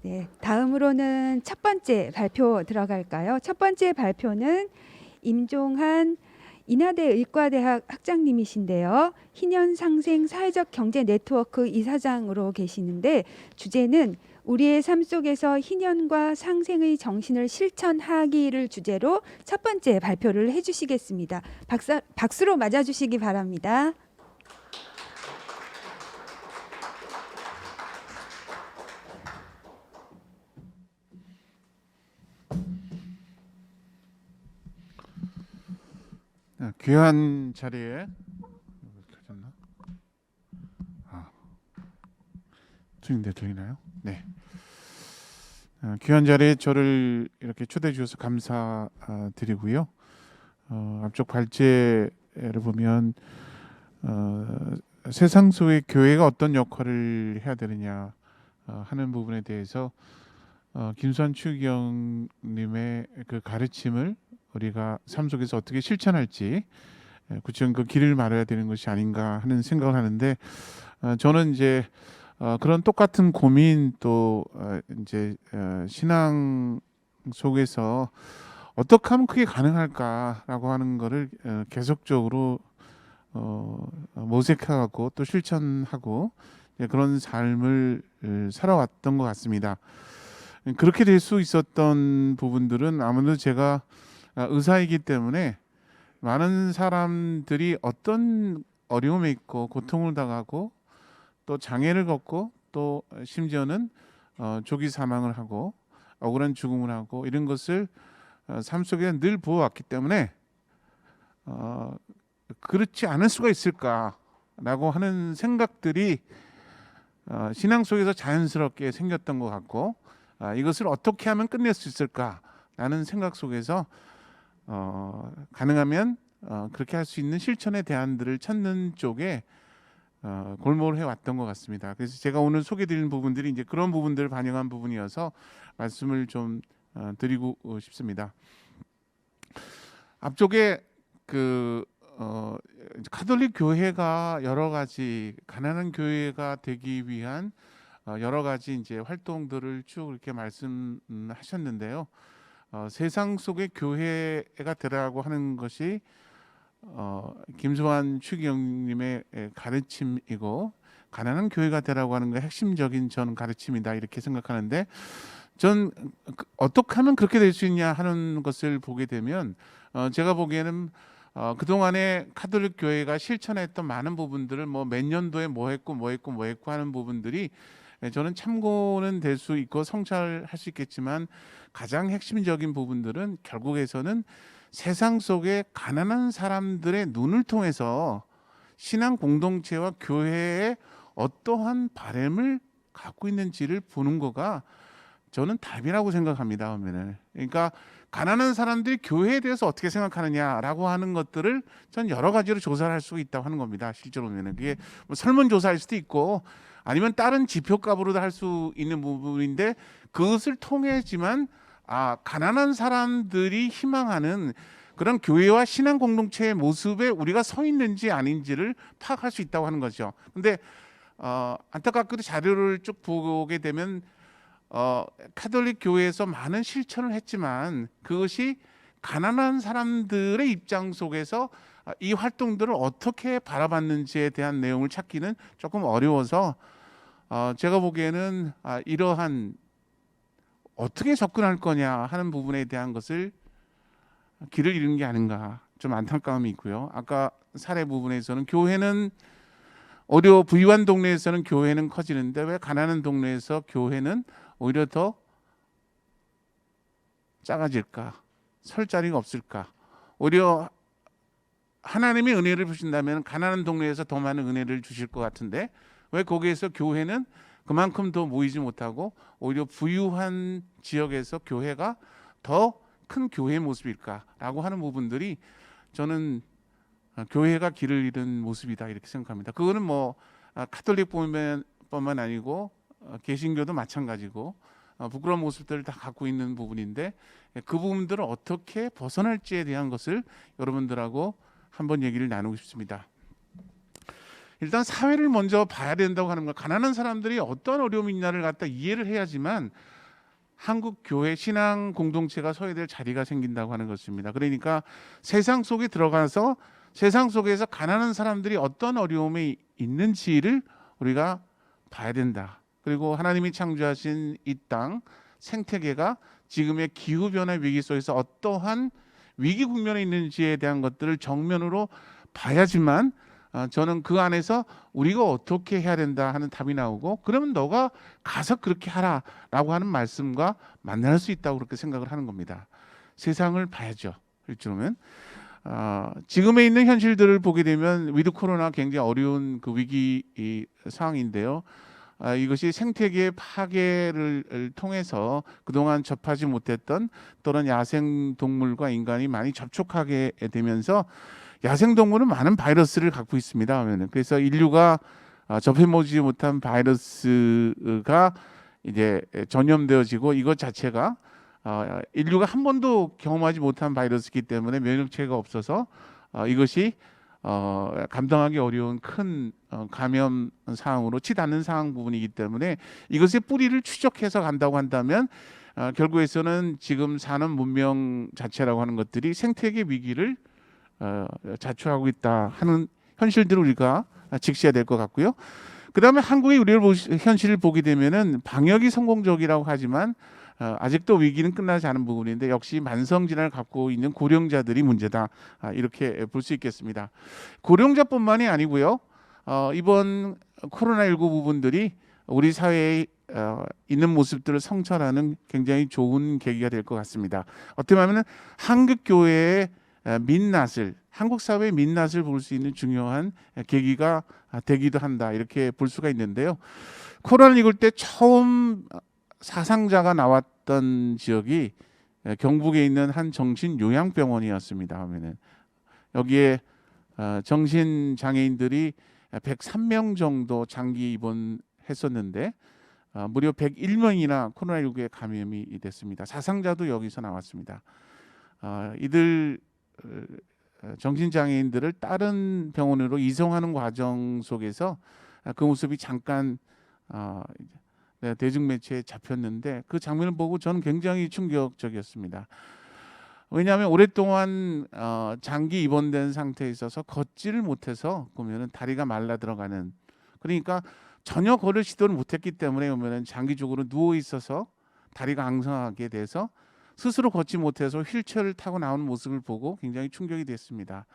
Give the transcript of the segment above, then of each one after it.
네, 다음으로는 첫 번째 발표 들어갈까요? 첫 번째 발표는 임종한 인하대 의과대학 학장님이신데요. 희년상생 사회적 경제 네트워크 이사장으로 계시는데 주제는 우리의 삶 속에서 희년과 상생의 정신을 실천하기를 주제로 첫 번째 발표를 해주시겠습니다. 박수로 맞아주시기 바랍니다. 귀한 자리에 켜졌나? 들리나요? 네. 귀한 자리에 저를 이렇게 초대해 주셔서 감사드리고요. 앞쪽 발제를 보면 세상 속의 교회가 어떤 역할을 해야 되느냐 하는 부분에 대해서 김수환 추기경님의 그 가르침을 우리가 삶 속에서 어떻게 실천할지 구체적인 그 길을 말해야 되는 것이 아닌가 하는 생각을 하는데 저는 이제 그런 똑같은 고민 또 이제 신앙 속에서 어떻게 하면 그게 가능할까라고 하는 거를 계속적으로 모색하고 또 실천하고 그런 삶을 살아왔던 것 같습니다. 그렇게 될 수 있었던 부분들은 아무래도 제가 의사이기 때문에 많은 사람들이 어떤 어려움에 있고 고통을 당하고 또 장애를 겪고 또 심지어는 조기 사망을 하고 억울한 죽음을 하고 이런 것을 삶 속에 늘 보아왔기 때문에 그렇지 않을 수가 있을까라고 하는 생각들이 신앙 속에서 자연스럽게 생겼던 것 같고 이것을 어떻게 하면 끝낼 수 있을까라는 생각 속에서 가능하면 그렇게 할 수 있는 실천의 대안들을 찾는 쪽에 골몰을 해왔던 것 같습니다. 그래서 제가 오늘 소개드리는 부분들이 이제 그런 부분들을 반영한 부분이어서 말씀을 좀 드리고 싶습니다. 앞쪽에 그 가톨릭 교회가 여러 가지 가난한 교회가 되기 위한 여러 가지 이제 활동들을 쭉 이렇게 말씀하셨는데요. 세상 속의 교회가 되라고 하는 것이 김수환 추기경님의 가르침이고 가난한 교회가 되라고 하는 게 핵심적인 전 가르침이다 이렇게 생각하는데 전 어떻게 하면 그렇게 될 수 있냐 하는 것을 보게 되면 제가 보기에는 그동안에 가톨릭 교회가 실천했던 많은 부분들을 뭐 몇 년도에 뭐 했고 하는 부분들이 저는 참고는 될 수 있고 성찰할 수 있겠지만 가장 핵심적인 부분들은 결국에서는 세상 속에 가난한 사람들의 눈을 통해서 신앙 공동체와 교회의 어떠한 바램을 갖고 있는지를 보는 거가 저는 답이라고 생각합니다. 그러니까 가난한 사람들이 교회에 대해서 어떻게 생각하느냐라고 하는 것들을 전 여러 가지로 조사를 할 수 있다고 하는 겁니다. 실제로는 그게 뭐 설문조사일 수도 있고 아니면 다른 지표값으로도 할 수 있는 부분인데 그것을 통해지만 가난한 사람들이 희망하는 그런 교회와 신앙 공동체의 모습에 우리가 서 있는지 아닌지를 파악할 수 있다고 하는 거죠. 근데 안타깝게도 자료를 쭉 보게 되면 카톨릭 교회에서 많은 실천을 했지만 그것이 가난한 사람들의 입장 속에서 이 활동들을 어떻게 바라봤는지에 대한 내용을 찾기는 조금 어려워서 제가 보기에는 이러한 어떻게 접근할 거냐 하는 부분에 대한 것을 길을 잃은 게 아닌가 좀 안타까움이 있고요. 아까 사례 부분에서는 교회는 오히려 부유한 동네에서는 교회는 커지는데 왜 가난한 동네에서 교회는 오히려 더 작아질까? 설 자리가 없을까? 오히려 하나님의 은혜를 주신다면 가난한 동네에서 더 많은 은혜를 주실 것 같은데 왜 거기에서 교회는 그만큼 더 모이지 못하고 오히려 부유한 지역에서 교회가 더 큰 교회의 모습일까라고 하는 부분들이 저는 교회가 길을 잃은 모습이다 이렇게 생각합니다. 그거는 뭐 가톨릭뿐만 아니고 개신교도 마찬가지고 부끄러운 모습들을 다 갖고 있는 부분인데 그 부분들을 어떻게 벗어날지에 대한 것을 여러분들하고 한번 얘기를 나누고 싶습니다. 일단 사회를 먼저 봐야 된다고 하는 거 가난한 사람들이 어떤 어려움이 있냐를 갖다 이해를 해야지만 한국 교회 신앙 공동체가 서야 될 자리가 생긴다고 하는 것입니다. 그러니까 세상 속에 들어가서 세상 속에서 가난한 사람들이 어떤 어려움이 있는지를 우리가 봐야 된다. 그리고 하나님이 창조하신 이 땅 생태계가 지금의 기후 변화 위기 속에서 어떠한 위기 국면에 있는지에 대한 것들을 정면으로 봐야지만 저는 그 안에서 우리가 어떻게 해야 된다 하는 답이 나오고, 그러면 너가 가서 그렇게 하라라고 하는 말씀과 만날 수 있다고 그렇게 생각을 하는 겁니다. 세상을 봐야죠. 일종은 지금에 있는 현실들을 보게 되면 위드 코로나 굉장히 어려운 그 위기 상황인데요. 이것이 생태계 파괴를 통해서 그동안 접하지 못했던 또는 야생 동물과 인간이 많이 접촉하게 되면서 야생 동물은 많은 바이러스를 갖고 있습니다. 그래서 인류가 접해보지 못한 바이러스가 이제 전염되어지고, 이것 자체가 인류가 한 번도 경험하지 못한 바이러스이기 때문에 면역체계가 없어서 이것이 감당하기 어려운 큰 감염 사항으로 치닫는 상황 부분이기 때문에 이것의 뿌리를 추적해서 간다고 한다면 결국에서는 지금 사는 문명 자체라고 하는 것들이 생태계 위기를 자초하고 있다 하는 현실들을 우리가 직시해야 될 것 같고요. 그 다음에 한국의 현실을 보게 되면은 방역이 성공적이라고 하지만 아직도 위기는 끝나지 않은 부분인데, 역시 만성질환을 갖고 있는 고령자들이 문제다, 이렇게 볼 수 있겠습니다. 고령자뿐만이 아니고요. 이번 코로나19 부분들이 우리 사회에 있는 모습들을 성찰하는 굉장히 좋은 계기가 될 것 같습니다. 어떻게 보면 한국 교회의 민낯을, 한국 사회의 민낯을 볼 수 있는 중요한 계기가 되기도 한다, 이렇게 볼 수가 있는데요. 코로나19 때 처음 사상자가 나왔던 지역이 경북에 있는 한 정신요양병원이었습니다. 하면은 여기에 정신장애인들이 103명 정도 장기 입원했었는데 무려 101명이나 코로나19에 감염이 됐습니다. 사상자도 여기서 나왔습니다. 이들 정신장애인들을 다른 병원으로 이송하는 과정 속에서 그 모습이 잠깐 대중매체에 잡혔는데, 그 장면을 보고 저는 굉장히 충격적이었습니다. 왜냐하면 오랫동안 장기 입원된 상태에 있어서 걷지를 못해서 보면은 다리가 말라 들어가는, 그러니까 전혀 걸을 시도를 못했기 때문에 보면은 장기적으로 누워 있어서 다리가 앙상하게 돼서 스스로 걷지 못해서 휠체어를 타고 나오는 모습을 보고 굉장히 충격이 됐습니다.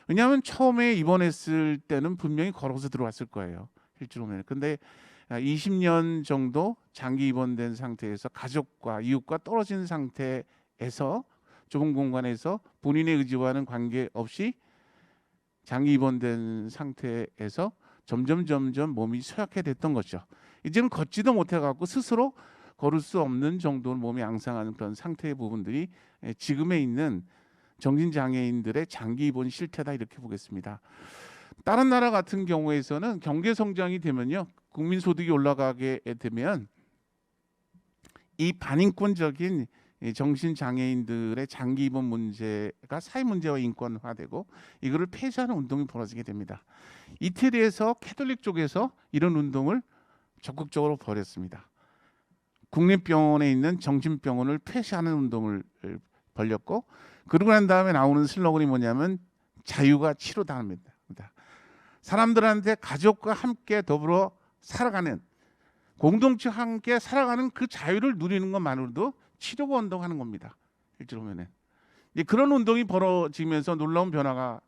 왜냐하면 처음에 입원했을 때는 분명히 걸어서 들어왔을 거예요, 실제로는. 근데 20년 정도 장기 입원된 상태에서 가족과 이웃과 떨어진 상태에서 좁은 공간에서 본인의 의지와는 관계없이 장기 입원된 상태에서 점점 몸이 쇠약해 됐던 거죠. 이제는 걷지도 못해갖고 스스로 걸을 수 없는 정도로 몸이 앙상한 그런 상태의 부분들이 지금에 있는 정신장애인들의 장기 입원 실태다, 이렇게 보겠습니다. 다른 나라 같은 경우에서는 경제 성장이 되면요, 국민 소득이 올라가게 되면 이 반인권적인 정신 장애인들의 장기 입원 문제가 사회 문제와 인권화되고 이거를 폐쇄하는 운동이 벌어지게 됩니다. 이태리에서 캐톨릭 쪽에서 이런 운동을 적극적으로 벌였습니다. 국립병원에 있는 정신병원을 폐쇄하는 운동을 벌였고, 그러고 난 다음에 나오는 슬로건이 뭐냐면 자유가 치료다입니다. 사람들한테 가족과 함께 더불어 살아가는, 공동체 함께 살아가는 그 자유를 누리는 것만으로도 치료가 운동하는 겁니다. 실제로 보면은 그런 운동이 벌어지면서 놀라운 변화가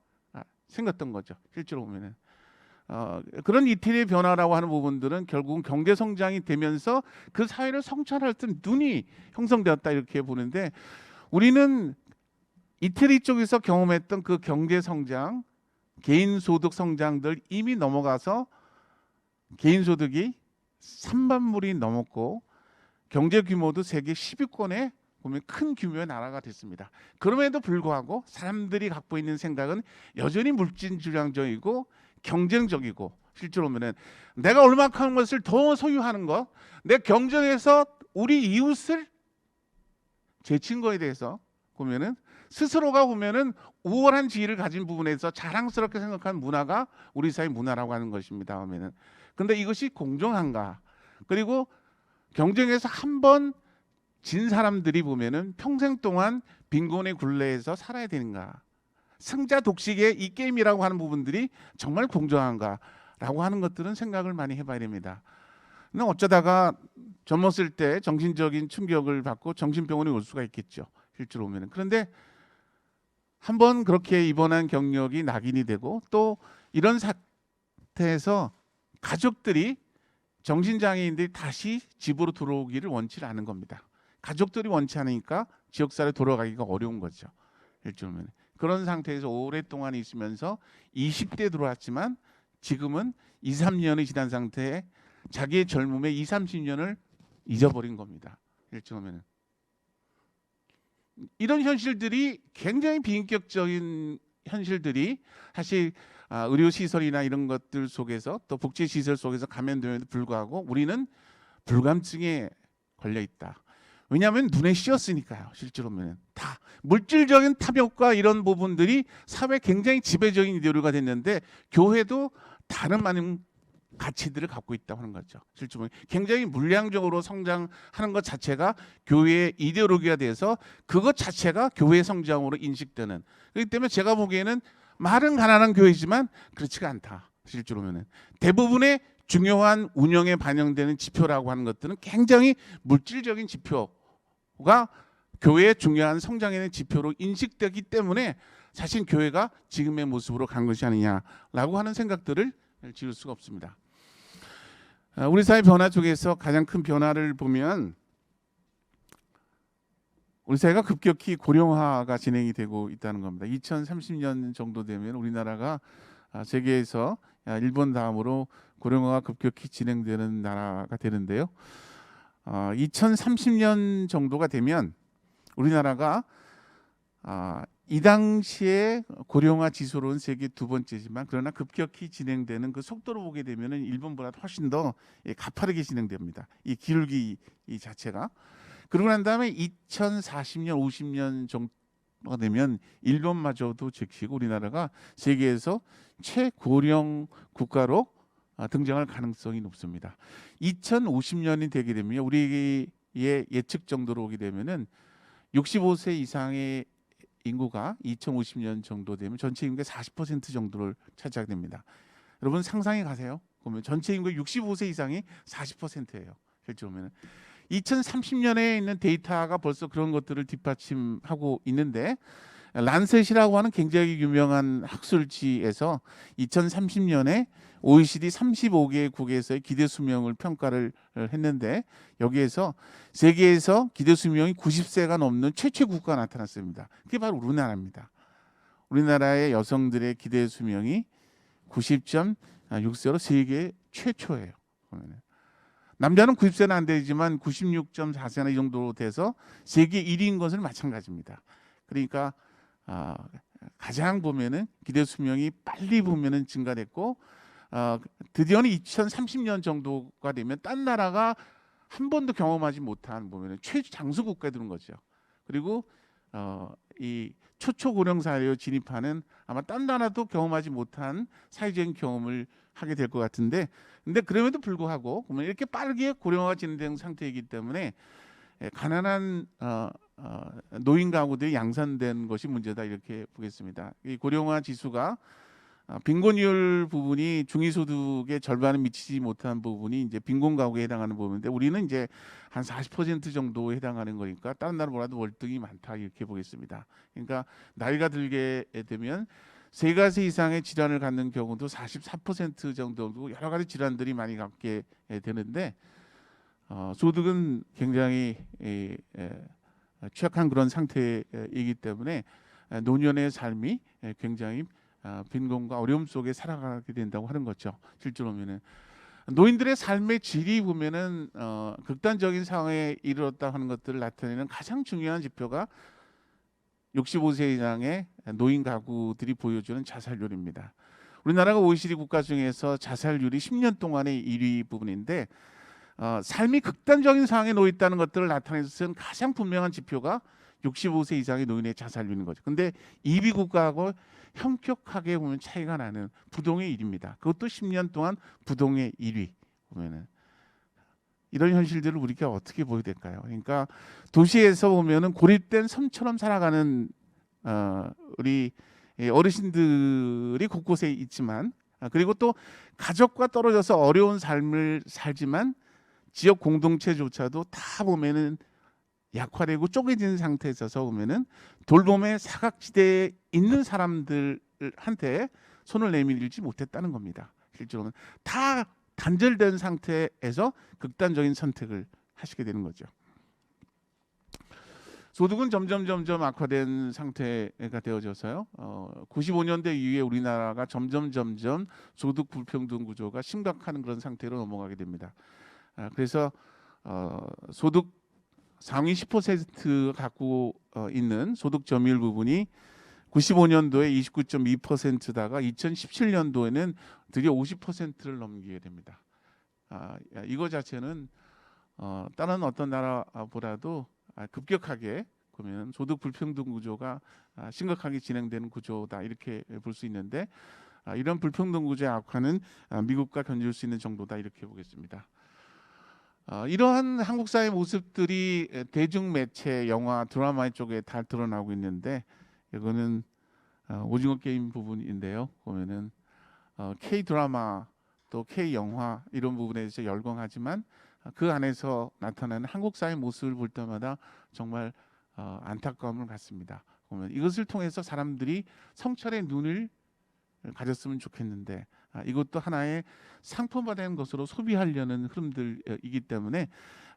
생겼던 거죠. 실제로 보면은 그런 이태리의 변화라고 하는 부분들은 결국은 경제 성장이 되면서 그 사회를 성찰할 때 눈이 형성되었다, 이렇게 보는데, 우리는 이태리 쪽에서 경험했던 그 경제 성장, 개인 소득 성장들 이미 넘어가서 개인 소득이 3만 불이 넘었고 경제 규모도 세계 10위권에 보면 큰 규모의 나라가 됐습니다. 그럼에도 불구하고 사람들이 갖고 있는 생각은 여전히 물질주량적이고 경쟁적이고, 실제로 보면은 내가 얼마큼 것을 더 소유하는 것, 내 경쟁에서 우리 이웃을 제친 거에 대해서 보면은 스스로가 보면은 우월한 지위를 가진 부분에서 자랑스럽게 생각하는 문화가 우리 사회 문화라고 하는 것입니다. 보면은 근데 이것이 공정한가? 그리고 경쟁에서 한번 진 사람들이 보면은 평생 동안 빈곤의 굴레에서 살아야 되는가? 승자 독식의 이 게임이라고 하는 부분들이 정말 공정한가라고 하는 것들은 생각을 많이 해봐야 됩니다. 근데 어쩌다가 젊었을 때 정신적인 충격을 받고 정신병원에 올 수가 있겠죠. 실제로 오면은. 그런데 한번 그렇게 입원한 경력이 낙인이 되고 또 이런 사태에서 가족들이 정신장애인들이 다시 집으로 들어오기를 원치 않은 겁니다. 가족들이 원치 않으니까 지역사회에 돌아가기가 어려운 거죠. 일종의 그런 상태에서 오랫동안 있으면서 20대에 들어왔지만 지금은 2, 3년이 지난 상태에 자기의 젊음의 2, 30년을 잊어버린 겁니다. 일종의 이런 현실들이 굉장히 비인격적인 현실들이 사실 의료시설이나 이런 것들 속에서 또 복지시설 속에서 감염됨에도 불구하고 우리는 불감증에 걸려 있다. 왜냐하면 눈에 씌었으니까요. 실제로는 다 물질적인 탐욕과 이런 부분들이 사회에 굉장히 지배적인 이데올로기가 됐는데 교회도 다른 많은 가치들을 갖고 있다고 하는 거죠. 실제로 굉장히 물량적으로 성장하는 것 자체가 교회의 이데올로기가 돼서 그것 자체가 교회의 성장으로 인식되는. 그렇기 때문에 제가 보기에는 말은 가난한 교회지만 그렇지가 않다. 실제로는 대부분의 중요한 운영에 반영되는 지표라고 하는 것들은 굉장히 물질적인 지표가 교회의 중요한 성장에 대한 지표로 인식되기 때문에 사실 교회가 지금의 모습으로 간 것이 아니냐라고 하는 생각들을 지울 수가 없습니다. 우리 사회 변화 쪽에서 가장 큰 변화를 보면 우리 사회가 급격히 고령화가 진행이 되고 있다는 겁니다. 2030년 정도 되면 우리나라가 세계에서 일본 다음으로 고령화가 급격히 진행되는 나라가 되는데요. 2030년 정도가 되면 우리나라가 이 당시에 고령화 지수로는 세계 두 번째지만 그러나 급격히 진행되는 그 속도로 보게 되면은 일본보다 훨씬 더 가파르게 진행됩니다. 이 기울기 이 자체가. 그러고 난 다음에 2040년, 50년 정도가 되면 일본마저도 제치고 우리나라가 세계에서 최고령 국가로 등장할 가능성이 높습니다. 2050년이 되게 되면 우리의 예측 정도로 오게 되면은 65세 이상의 인구가 2050년 정도 되면 전체 인구의 40% 정도를 차지하게 됩니다. 여러분 상상해 가세요. 보면 전체 인구의 65세 이상이 40%예요. 실제로 보면 2030년에 있는 데이터가 벌써 그런 것들을 뒷받침하고 있는데 란셋이라고 하는 굉장히 유명한 학술지에서 2030년에 OECD 35개국에서의 기대 수명을 평가를 했는데 여기에서 세계에서 기대 수명이 90세가 넘는 최초 국가가 나타났습니다. 그게 바로 우리나라입니다. 우리나라의 여성들의 기대 수명이 90.6세로 세계 최초예요. 남자는 90세는 안 되지만 96.4세나 이 정도로 돼서 세계 1위인 것은 마찬가지입니다. 그러니까 가장 보면은 기대 수명이 빨리 보면은 증가됐고 드디어는 2030년 정도가 되면 딴 나라가 한 번도 경험하지 못한 보면은 최장수 국가에 드는 거죠. 그리고 이 초초 고령 사회로 진입하는 아마 딴 나라도 경험하지 못한 사회적인 경험을 하게 될 것 같은데, 근데 그럼에도 불구하고 보면 이렇게 빠르게 고령화가 진행된 상태이기 때문에 가난한 노인 가구들이 양산된 것이 문제다 이렇게 보겠습니다. 이 고령화 지수가 빈곤율 부분이 중위소득의 절반을 미치지 못한 부분이 이제 빈곤 가구에 해당하는 부분인데 우리는 이제 한 40% 정도에 해당하는 거니까 다른 나라보다도 월등히 많다 이렇게 보겠습니다. 그러니까 나이가 들게 되면 세 가지 이상의 질환을 갖는 경우도 44% 정도고 여러 가지 질환들이 많이 갖게 되는데 소득은 굉장히 취약한 그런 상태이기 때문에 노년의 삶이 굉장히 빈곤과 어려움 속에 살아가게 된다고 하는 거죠. 실제로 보면은 노인들의 삶의 질이 보면은 극단적인 상황에 이르렀다 하는 것들을 나타내는 가장 중요한 지표가 65세 이상의 노인 가구들이 보여주는 자살률입니다. 우리나라가 OECD 국가 중에서 자살률이 10년 동안의 1위 부분인데 삶이 극단적인 상황에 놓여 있다는 것들을 나타내는 가장 분명한 지표가 65세 이상의 노인의 자살률인 거죠. 근데 2위 국가하고 현격하게 보면 차이가 나는 부동의 1위입니다. 그것도 10년 동안 부동의 1위 보면은 이런 현실들을 우리가 어떻게 보여야 될까요? 그러니까 도시에서 보면은 고립된 섬처럼 살아가는 우리 어르신들이 곳곳에 있지만, 그리고 또 가족과 떨어져서 어려운 삶을 살지만 지역 공동체조차도 다 보면은 약화되고 쪼개진 상태에 있어서 보면은 돌봄의 사각지대에 있는 사람들한테 손을 내밀지 못했다는 겁니다. 실제로는 다 단절된 상태에서 극단적인 선택을 하시게 되는 거죠. 소득은 점점 악화된 상태가 되어져서요. 95년대 이후에 우리나라가 점점 소득 불평등 구조가 심각한 그런 상태로 넘어가게 됩니다. 그래서 소득 상위 10% 갖고 있는 소득 점유율 부분이 95년도에 29.2%다가 2017년도에는 드디어 50%를 넘기게 됩니다. 이거 자체는 다른 어떤 나라보다도 급격하게 보면 소득 불평등 구조가 심각하게 진행되는 구조다 이렇게 볼 수 있는데, 이런 불평등 구조의 악화는 미국과 견줄 수 있는 정도다 이렇게 보겠습니다. 이러한 한국 사회 모습들이 대중 매체, 영화, 드라마 쪽에 다 드러나고 있는데, 이거는 오징어 게임 부분인데요. 보면은 K 드라마 또 K 영화 이런 부분에 대해서 열광하지만 그 안에서 나타나는 한국 사회 모습을 볼 때마다 정말 안타까움을 갖습니다. 보면 이것을 통해서 사람들이 성찰의 눈을 가졌으면 좋겠는데, 이것도 하나의 상품화된 것으로 소비하려는 흐름들이기 때문에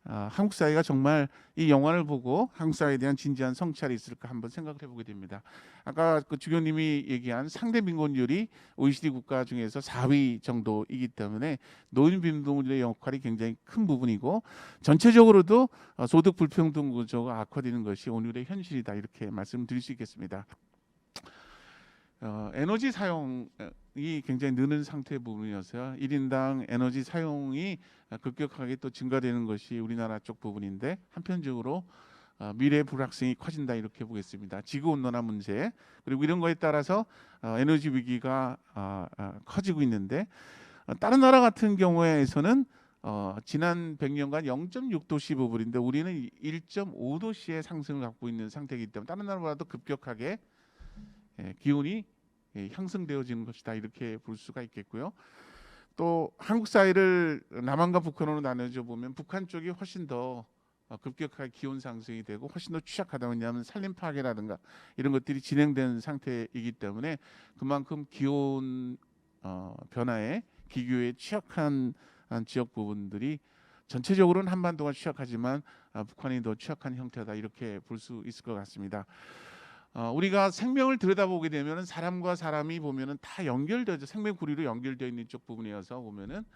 한국 사회가 정말 이 영화를 보고 한국 사회에 대한 진지한 성찰이 있을까 한번 생각을 해보게 됩니다. 아까 그 주교님이 얘기한 상대 빈곤율이 OECD 국가 중에서 4위 정도이기 때문에 노인 빈곤율의 역할이 굉장히 큰 부분이고, 전체적으로도 소득 불평등 구조가 악화되는 것이 오늘의 현실이다 이렇게 말씀드릴 수 있겠습니다. 에너지 사용이 굉장히 느는 상태 부분이어서요. 1인당 에너지 사용이 급격하게 또 증가되는 것이 우리나라 쪽 부분인데, 한편적으로 미래 불확실성이 커진다 이렇게 보겠습니다. 지구 온난화 문제, 그리고 이런 거에 따라서 에너지 위기가 커지고 있는데, 다른 나라 같은 경우에서는 지난 100년간 0.6도씨 부분인데 우리는 1.5도씨의 상승을 갖고 있는 상태이기 때문에 다른 나라보다도 급격하게 기온이 향상되어지는 것이다 이렇게 볼 수가 있겠고요. 또 한국 사회를 남한과 북한으로 나눠져 보면 북한 쪽이 훨씬 더 급격하게 기온 상승이 되고 훨씬 더 취약하다. 왜냐하면 산림 파괴라든가 이런 것들이 진행된 상태이기 때문에 그만큼 기온 변화에 기교에 취약한 지역 부분들이 전체적으로는 한반도가 취약하지만 북한이 더 취약한 형태다 이렇게 볼 수 있을 것 같습니다. 우리가 생명을 들여다보게 되면은 사람과 사람이 보면은 다 연결되죠. 생명 구리로 연결되어 있는 쪽 부분이어서 보면은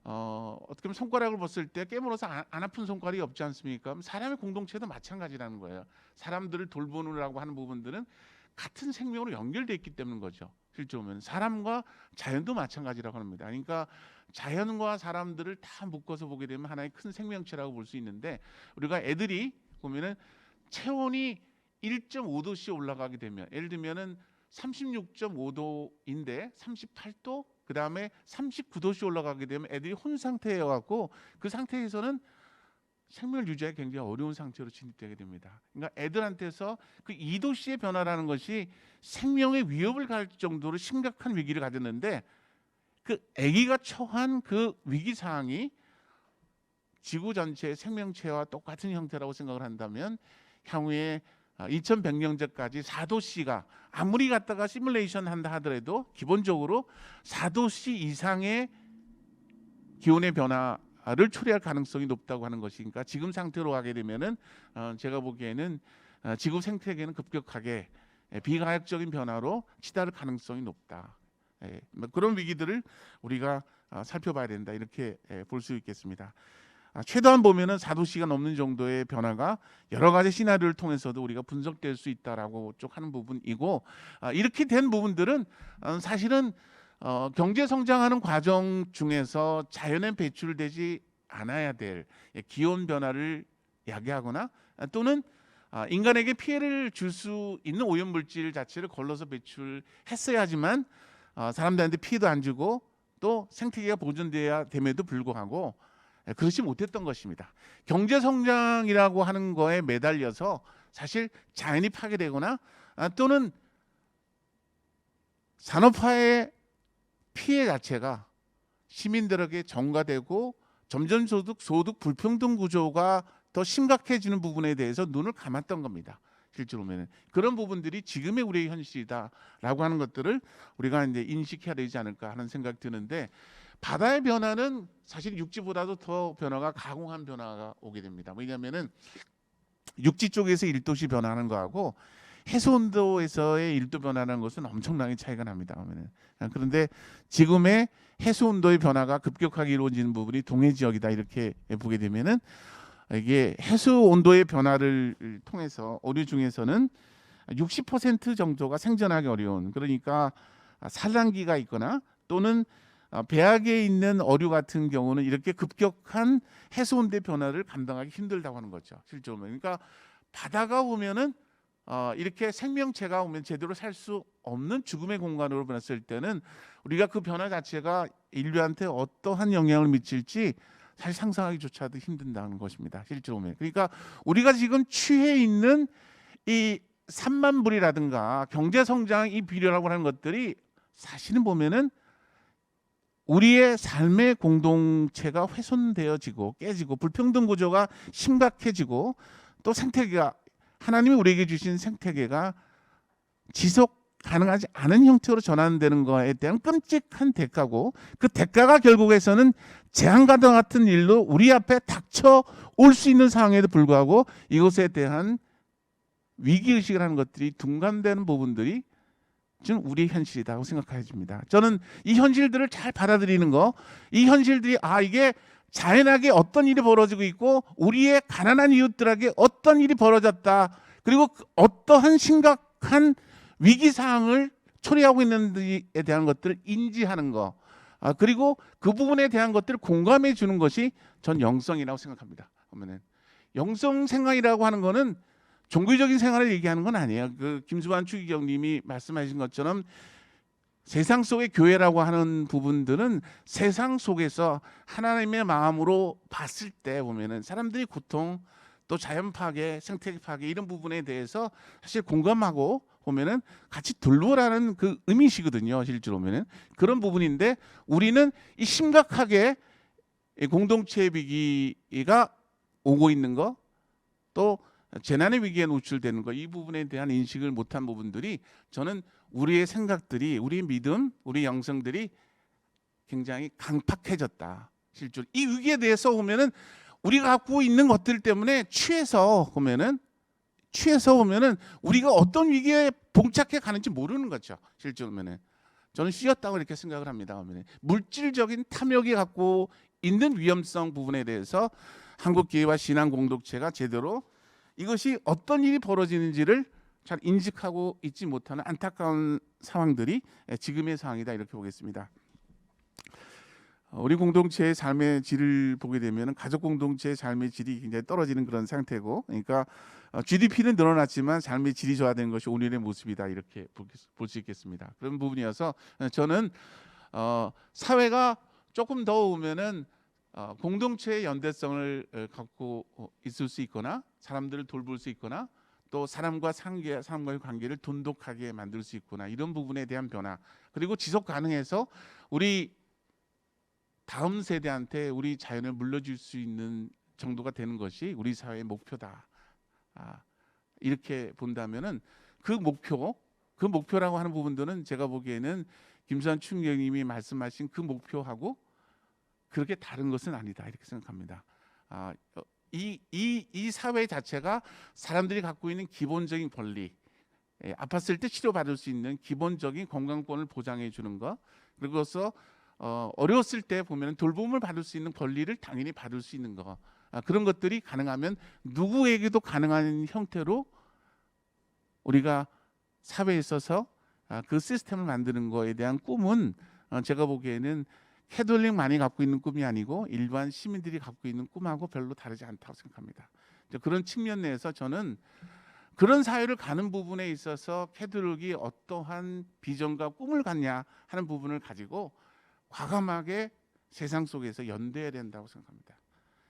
어떻게 보면 손가락을 벗을 때 깨물어서 안 아픈 손가락이 없지 않습니까? 사람의 공동체도 마찬가지라는 거예요. 사람들을 돌보느라고 하는 부분들은 같은 생명으로 연결되어 있기 때문인 거죠. 실제 보면 사람과 자연도 마찬가지라고 합니다. 그러니까 자연과 사람들을 다 묶어서 보게 되면 하나의 큰 생명체라고 볼 수 있는데, 우리가 애들이 보면은 체온이 1.5도씩 올라가게 되면, 예를 들면은 36.5도인데 38도, 그 다음에 39도씩 올라가게 되면 애들이 혼 상태여 갖고 그 상태에서는 생명을 유지하기 굉장히 어려운 상태로 진입되게 됩니다. 그러니까 애들한테서 그 2도씨의 변화라는 것이 생명의 위협을 가할 정도로 심각한 위기를 가졌는데, 그 아기가 처한 그 위기 상황이 지구 전체의 생명체와 똑같은 형태라고 생각을 한다면, 향후에 2100년제까지 4도씨가 아무리 갖다가 시뮬레이션 한다 하더라도 기본적으로 4도씨 이상의 기온의 변화를 초래할 가능성이 높다고 하는 것이니까, 지금 상태로 가게 되면은 제가 보기에는 지구 생태계는 급격하게 비가역적인 변화로 치달을 가능성이 높다. 그런 위기들을 우리가 살펴봐야 된다 이렇게 볼 수 있겠습니다. 최대한 보면은 4도씨가 넘는 정도의 변화가 여러 가지 시나리오를 통해서도 우리가 분석될 수 있다라고 쪽 하는 부분이고, 이렇게 된 부분들은 사실은 경제 성장하는 과정 중에서 자연에 배출되지 않아야 될 기온 변화를 야기하거나 또는 인간에게 피해를 줄 수 있는 오염물질 자체를 걸러서 배출했어야 하지만 사람들한테 피해도 안 주고 또 생태계가 보존돼야 됨에도 불구하고 그렇지 못했던 것입니다. 경제 성장이라고 하는 거에 매달려서 사실 자연이 파괴되거나 또는 산업화의 피해 자체가 시민들에게 전가되고 점점 소득 불평등 구조가 더 심각해지는 부분에 대해서 눈을 감았던 겁니다. 실제로 보면 그런 부분들이 지금의 우리의 현실이다라고 하는 것들을 우리가 이제 인식해야 되지 않을까 하는 생각이 드는데, 바다의 변화는 사실 육지보다도 더 변화가 가공한 변화가 오게 됩니다. 왜냐하면은 육지 쪽에서 1도씨 변화하는 거하고 해수 온도에서의 1도 변화라는 것은 엄청나게 차이가 납니다. 그런데 지금의 해수 온도의 변화가 급격하게 이루어지는 부분이 동해 지역이다 이렇게 보게 되면은, 이게 해수 온도의 변화를 통해서 어류 중에서는 60% 정도가 생존하기 어려운, 그러니까 산란기가 있거나 또는 배악에 있는 어류 같은 경우는 이렇게 급격한 해수 온도의 변화를 감당하기 힘들다고 하는 거죠. 실제로. 그러니까 바다가 오면은 이렇게 생명체가 오면 제대로 살 수 없는 죽음의 공간으로 변했을 때는 우리가 그 변화 자체가 인류한테 어떠한 영향을 미칠지 사실 상상하기조차도 힘든다는 것입니다. 실제로 보면. 그러니까 우리가 지금 취해 있는 이 산만불이라든가 경제 성장 이 비료라고 하는 것들이 사실은 보면은 우리의 삶의 공동체가 훼손되어지고 깨지고 불평등 구조가 심각해지고 또 생태계가, 하나님이 우리에게 주신 생태계가 지속 가능하지 않은 형태로 전환되는 것에 대한 끔찍한 대가고, 그 대가가 결국에서는 재앙과 같은 일로 우리 앞에 닥쳐 올 수 있는 상황에도 불구하고 이것에 대한 위기의식을 하는 것들이 둔감되는 부분들이 지금 우리의 현실이라고 생각해집니다. 저는 이 현실들을 잘 받아들이는 거, 이 현실들이 이게 자연하게 어떤 일이 벌어지고 있고 우리의 가난한 이웃들에게 어떤 일이 벌어졌다, 그리고 어떠한 심각한 위기 상황을 초래하고 있는지에 대한 것들을 인지하는 거, 그리고 그 부분에 대한 것들을 공감해 주는 것이 전 영성이라고 생각합니다. 그러면은 영성 생활이라고 하는 거는 종교적인 생활을 얘기하는 건 아니에요. 그 김수환 추기경님이 말씀하신 것처럼 세상 속의 교회라고 하는 부분들은 세상 속에서 하나님의 마음으로 봤을 때 보면은 사람들이 고통, 또 자연 파괴, 생태계 파괴 이런 부분에 대해서 사실 공감하고 보면은 같이 돌보라는 그 의미시거든요. 실제로 보면은 그런 부분인데, 우리는 이 심각하게 공동체 위기가 오고 있는 거, 또 재난의 위기에 노출되는 거, 이 부분에 대한 인식을 못한 부분들이, 저는 우리의 생각들이, 우리의 믿음, 우리 영성들이 굉장히 강팍해졌다. 실제로 이 위기에 대해서 보면은 우리가 갖고 있는 것들 때문에 취해서 보면은 우리가 어떤 위기에 봉착해 가는지 모르는 거죠. 실제로 보면은 저는 쉬었다고 이렇게 생각을 합니다. 물질적인 탐욕이 갖고 있는 위험성 부분에 대해서 한국교회와 신앙 공동체가 제대로 이것이 어떤 일이 벌어지는지를 잘 인식하고 있지 못하는 안타까운 상황들이 지금의 상황이다 이렇게 보겠습니다. 우리 공동체의 삶의 질을 보게 되면 가족 공동체의 삶의 질이 굉장히 떨어지는 그런 상태고, 그러니까 GDP는 늘어났지만 삶의 질이 저하되는 것이 오늘의 모습이다 이렇게 볼 수 있겠습니다. 그런 부분이어서 저는 사회가 조금 더 오면은 공동체의 연대성을 갖고 있을 수 있거나 사람들을 돌볼 수 있거나 또 사람과의 관계를 돈독하게 만들 수 있구나, 이런 부분에 대한 변화, 그리고 지속 가능해서 우리 다음 세대한테 우리 자연을 물려줄 수 있는 정도가 되는 것이 우리 사회의 목표다. 이렇게 본다면은 그 목표라고 하는 부분들은 제가 보기에는 김수환 총장님이 말씀하신 그 목표하고 그렇게 다른 것은 아니다 이렇게 생각합니다. 이 사회 자체가 사람들이 갖고 있는 기본적인 권리, 아팠을 때 치료받을 수 있는 기본적인 건강권을 보장해 주는 것, 그리고서 어려웠을 때 보면 돌봄을 받을 수 있는 권리를 당연히 받을 수 있는 것, 그런 것들이 가능하면 누구에게도 가능한 형태로 우리가 사회에 있어서 그 시스템을 만드는 거에 대한 꿈은 제가 보기에는 캐톨릭만이 갖고 있는 꿈이 아니고 일반 시민들이 갖고 있는 꿈하고 별로 다르지 않다고 생각합니다. 그런 측면 내에서 저는 그런 사회를 가는 부분에 있어서 캐톨릭이 어떠한 비전과 꿈을 갖냐 하는 부분을 가지고 과감하게 세상 속에서 연대해야 된다고 생각합니다.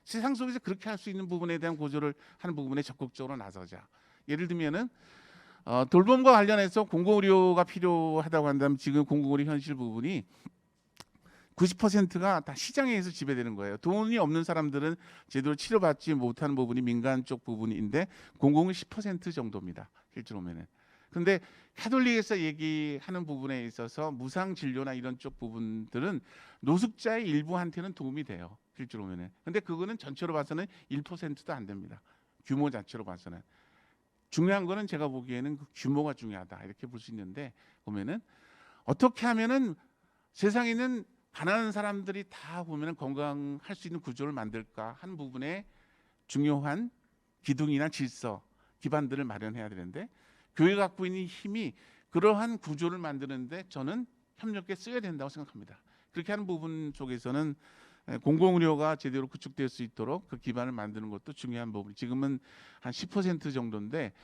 세상 속에서 그렇게 할 수 있는 부분에 대한 고조를 하는 부분에 적극적으로 나서자. 예를 들면은 돌봄과 관련해서 공공의료가 필요하다고 한다면 지금 공공의료 현실 부분이 90%가 다 시장에 의해서 지배되는 거예요. 돈이 없는 사람들은 제대로 치료받지 못하는 부분이 민간 쪽 부분인데 공공은 10% 정도입니다. 실제로 보면은. 그런데 카톨릭에서 얘기하는 부분에 있어서 무상 진료나 이런 쪽 부분들은 노숙자의 일부한테는 도움이 돼요. 실제로 보면은. 근데 그거는 전체로 봐서는 1%도 안 됩니다. 규모 자체로 봐서는. 중요한 거는 제가 보기에는 그 규모가 중요하다. 이렇게 볼 수 있는데 보면은 어떻게 하면은 세상에 있는 가난한 사람들이 다 보면은 건강할 수 있는 구조를 만들까 하는 부분에 중요한 기둥이나 질서, 기반들을 마련해야 되는데 교회가 갖고 있는 힘이 그러한 구조를 만드는데 저는 협력에 쓰여야 된다고 생각합니다. 그렇게 하는 부분 속에서는 공공의료가 제대로 구축될 수 있도록 그 기반을 만드는 것도 중요한 부분. 지금은 한 10% 정도인데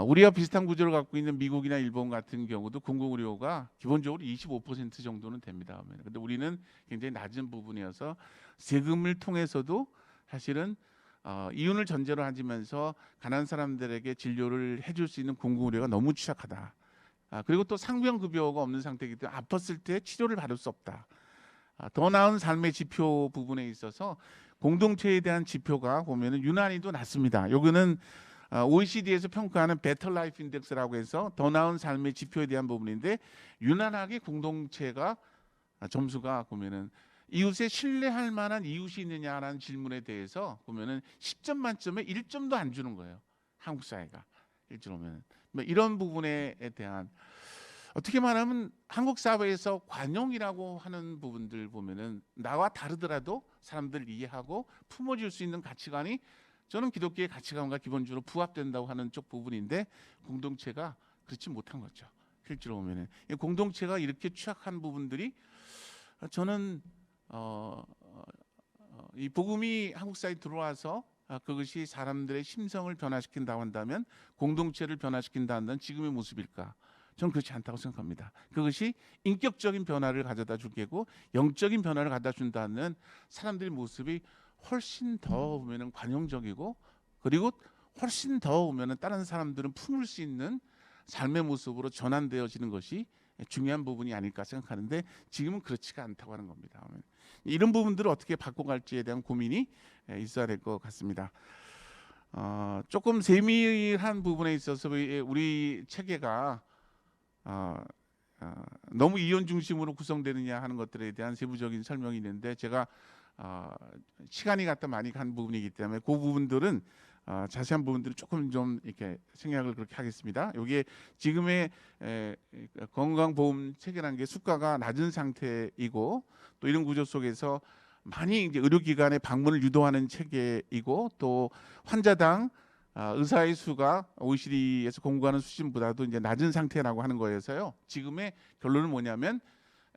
우리와 비슷한 구조를 갖고 있는 미국이나 일본 같은 경우도 공공의료가 기본적으로 25% 정도는 됩니다. 그런데 우리는 굉장히 낮은 부분이어서 세금을 통해서도 사실은 이윤을 전제로 하면서 가난한 사람들에게 진료를 해줄 수 있는 공공의료가 너무 취약하다. 그리고 또 상병급여가 없는 상태이기 때문에 아팠을 때 치료를 받을 수 없다. 더 나은 삶의 지표 부분에 있어서 공동체에 대한 지표가 보면은 유난히도 낮습니다. 여기는 OECD에서 평가하는 Better Life Index라고 해서 더 나은 삶의 지표에 대한 부분인데 유난하게 공동체가 점수가 보면은 이웃에 신뢰할 만한 이웃이 있느냐라는 질문에 대해서 보면은 10점 만점에 1점도 안 주는 거예요. 한국 사회가 일주일 오면 이런 부분에 대한 어떻게 말하면 한국 사회에서 관용이라고 하는 부분들 보면은 나와 다르더라도 사람들 이해하고 품어줄 수 있는 가치관이 저는 기독교의 가치관과 기본적으로 부합된다고 하는 쪽 부분인데 공동체가 그렇지 못한 거죠. 실제로 보면은 공동체가 이렇게 취약한 부분들이 저는 이 복음이 한국 사회에 들어와서 그것이 사람들의 심성을 변화시킨다고 한다면 공동체를 변화시킨다 한다면 지금의 모습일까? 저는 그렇지 않다고 생각합니다. 그것이 인격적인 변화를 가져다 줄 게고 영적인 변화를 가져다 준다는 사람들의 모습이 훨씬 더 보면은 관용적이고 그리고 훨씬 더 보면은 다른 사람들은 품을 수 있는 삶의 모습으로 전환되어지는 것이 중요한 부분이 아닐까 생각하는데 지금은 그렇지가 않다고 하는 겁니다. 이런 부분들을 어떻게 바꿔갈지에 대한 고민이 있어야 될 것 같습니다. 조금 세밀한 부분에 있어서 우리 체계가 너무 이혼 중심으로 구성되느냐 하는 것들에 대한 세부적인 설명이 있는데 제가 시간이 갖다 많이 간 부분이기 때문에 그 부분들은 자세한 부분들을 조금 좀 이렇게 생략을 그렇게 하겠습니다. 여기에 지금의 건강보험 체계라는 게 수가가 낮은 상태이고 또 이런 구조 속에서 많이 이제 의료기관에 방문을 유도하는 체계이고 또 환자당 의사의 수가 OECD에서 공고하는 수준보다도 이제 낮은 상태라고 하는 거여서요. 지금의 결론은 뭐냐면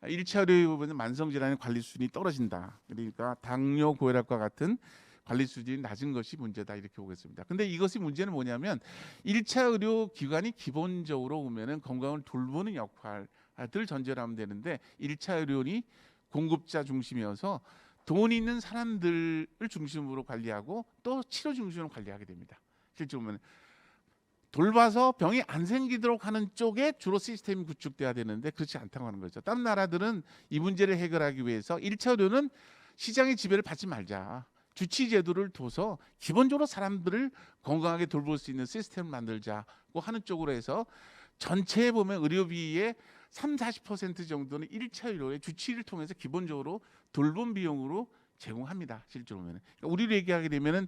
1차 의료 부분은 만성질환의 관리 수준이 떨어진다. 그러니까 당뇨, 고혈압과 같은 관리 수준이 낮은 것이 문제다 이렇게 보겠습니다. 근데 이것이 문제는 뭐냐면 1차 의료 기관이 기본적으로 보면은 건강을 돌보는 역할들 전제로 하면 되는데 1차 의료원이 공급자 중심이어서 돈 있는 사람들을 중심으로 관리하고 또 치료 중심으로 관리하게 됩니다. 실제 보면 돌봐서 병이 안 생기도록 하는 쪽에 주로 시스템이 구축돼야 되는데 그렇지 않다고 하는 거죠. 다른 나라들은 이 문제를 해결하기 위해서 1차 의료는 시장의 지배를 받지 말자. 주치 제도를 둬서 기본적으로 사람들을 건강하게 돌볼 수 있는 시스템을 만들자고 하는 쪽으로 해서 전체에 보면 의료비의 30~40% 정도는 1차 의료의 주치를 통해서 기본적으로 돌봄 비용으로 제공합니다. 실제로 보면 그러니까 우리로 얘기하게 되면은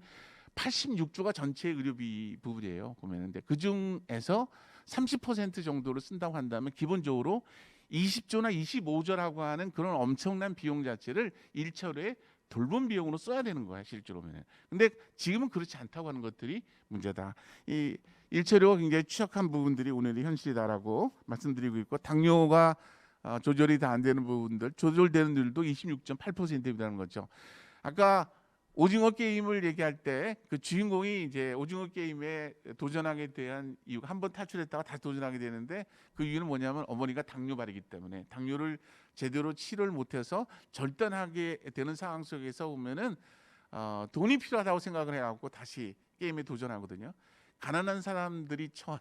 86조가 전체 의료비 부분이에요. 보면은 그 중에서 30% 정도를 쓴다고 한다면 기본적으로 20조나 25조라고 하는 그런 엄청난 비용 자체를 1차 의료에 돌봄 비용으로 써야 되는 거야 실제로 보면. 근데 지금은 그렇지 않다고 하는 것들이 문제다. 이 1차 의료가 굉장히 취약한 부분들이 오늘의 현실이다라고 말씀드리고 있고 당뇨가 조절이 다 안 되는 부분들, 조절되는 일도 26.8%이라는 거죠. 아까 오징어 게임을 얘기할 때 그 주인공이 이제 오징어 게임에 도전하게 대한 이유가 한번 탈출했다가 다시 도전하게 되는데 그 이유는 뭐냐면 어머니가 당뇨발이기 때문에 당뇨를 제대로 치료를 못해서 절단하게 되는 상황 속에서 보면은 돈이 필요하다고 생각을 해갖고 다시 게임에 도전하거든요. 가난한 사람들이 처한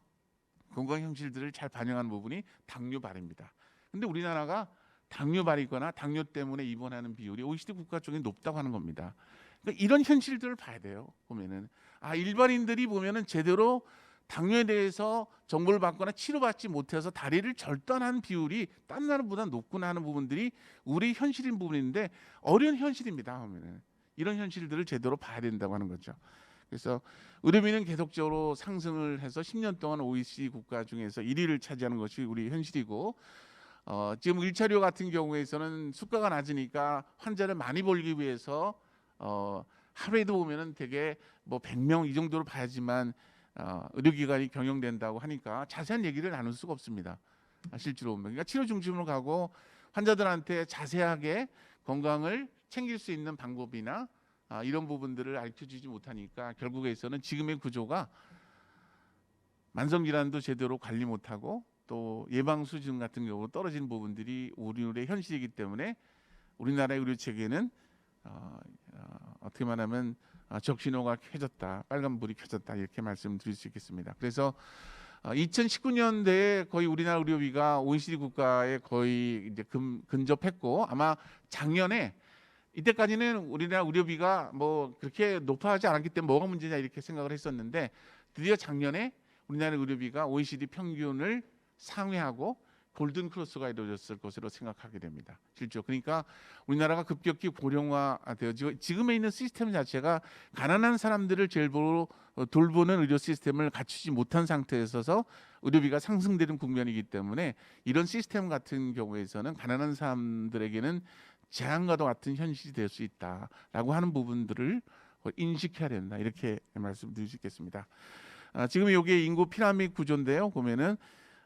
건강 현실들을 잘 반영하는 부분이 당뇨발입니다. 근데 우리나라가 당뇨발이거나 당뇨 때문에 입원하는 비율이 OECD 국가 중에 높다고 하는 겁니다. 그러니까 이런 현실들을 봐야 돼요. 보면은 일반인들이 보면은 제대로 당뇨에 대해서 정보를 받거나 치료받지 못해서 다리를 절단한 비율이 딴 나라보다 높구나 하는 부분들이 우리 현실인 부분인데 어려운 현실입니다. 보면은 이런 현실들을 제대로 봐야 된다고 하는 거죠. 그래서 의료비는 계속적으로 상승을 해서 10년 동안 OECD 국가 중에서 1위를 차지하는 것이 우리 현실이고, 지금 1차 의료 같은 경우에서는 수가가 낮으니까 환자를 많이 벌기 위해서 하루에도 보면은 되게 뭐 100명 이 정도로 봐야지만 의료기관이 경영된다고 하니까 자세한 얘기를 나눌 수가 없습니다. 실제로 보면 그러니까 치료 중심으로 가고 환자들한테 자세하게 건강을 챙길 수 있는 방법이나 이런 부분들을 알려주지 못하니까 결국에서는 지금의 구조가 만성질환도 제대로 관리 못하고 또 예방 수준 같은 경우 떨어지는 부분들이 우리의 현실이기 때문에 우리나라의 의료 체계는 어떻게 말하면 적신호가 켜졌다, 빨간불이 켜졌다 이렇게 말씀드릴 수 있겠습니다. 그래서 2019년대에 거의 우리나라 의료비가 OECD 국가에 거의 이제 근접했고 아마 작년에 이때까지는 우리나라 의료비가 뭐 그렇게 높아하지 않았기 때문에 뭐가 문제냐 이렇게 생각을 했었는데 드디어 작년에 우리나라 의료비가 OECD 평균을 상회하고 골든 크로스가 이루어졌을 것으로 생각하게 됩니다. 실제로 그러니까 우리나라가 급격히 고령화되어지고 지금에 있는 시스템 자체가 가난한 사람들을 제일 돌보는 의료 시스템을 갖추지 못한 상태에 있어서 의료비가 상승되는 국면이기 때문에 이런 시스템 같은 경우에서는 가난한 사람들에게는 재앙과도 같은 현실이 될 수 있다라고 하는 부분들을 인식해야 된다 이렇게 말씀드릴 수 있겠습니다. 지금 이게 인구 피라미드 구조인데요. 보면은